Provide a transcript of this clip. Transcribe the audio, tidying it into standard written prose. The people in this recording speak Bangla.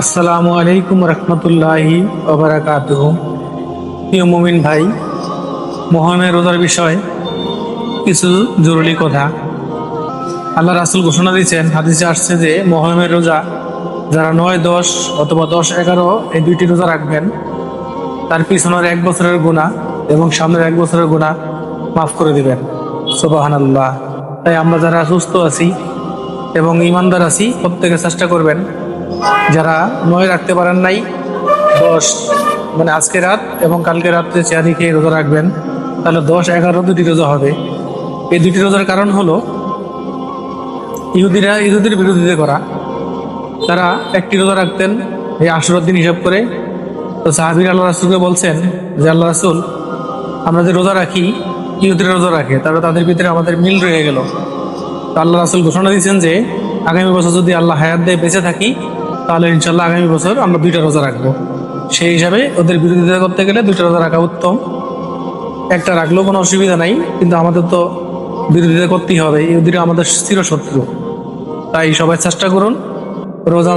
আসসালামু আলাইকুম রহমতুল্লাহি ওবারাকাতুহু। প্রিয় মুমিন ভাই, মহরমের রোজার বিষয় কিছু জরুরি কথা। আল্লাহ রাসূল ঘোষণা দিয়েছেন, হাদিসে আসছে যে মহরমের রোজা যারা ৯, ১০ অথবা ১০, ১১ এই দুইটি রোজা রাখবেন, তার পিছনের ১ বছরের গুনাহ এবং সামনের ১ বছরের গুনাহ মাফ করে দিবেন। সুবহানাল্লাহ। তাই আমরা যারা সুস্থ আছি এবং ইমানদার আছি, প্রত্যেকে চেষ্টা করবেন, যারা ৯ রাখতে পারেন নাই, ১০ মানে আজকে রাত এবং কালকে রাত্রে চেয়ারি খেয়ে রোজা রাখবেন, তাহলে ১০, ১১ দুটি রোজা হবে। এই দুটি রোজার কারণ হলো ইহুদির বিরোধিতা করা। তারা একটি রোজা রাখতেন এই আশুরার দিন হিসাব করে। তো সাহাবীর আল্লাহ রাসূলকে বলছেন যে, আল্লাহ রাসূল, আমরা যে রোজা রাখি ইহুদিরা রোজা রাখে, তাহলে তাদের ভিতরে আমাদের মিল রয়ে গেল। তো আল্লাহ রাসূল ঘোষণা দিয়েছেন যে আগামী বছর যদি আল্লাহ হায়াত দিয়ে বেঁচে থাকি, তাহলে ইনশাল্লাহ আগামী বছর আমরা 2টা রোজা রাখবো। সেই হিসাবে ওদের বিরোধিতা করতে গেলে 2টা রোজা রাখা উত্তম। একটা রাখলেও কোনো অসুবিধা নাই, কিন্তু আমাদের তো বিরোধিতা করতেই হবে, ইহুদিরা আমাদের চিরশত্রু। তাই সবাই চেষ্টা করুন রোজা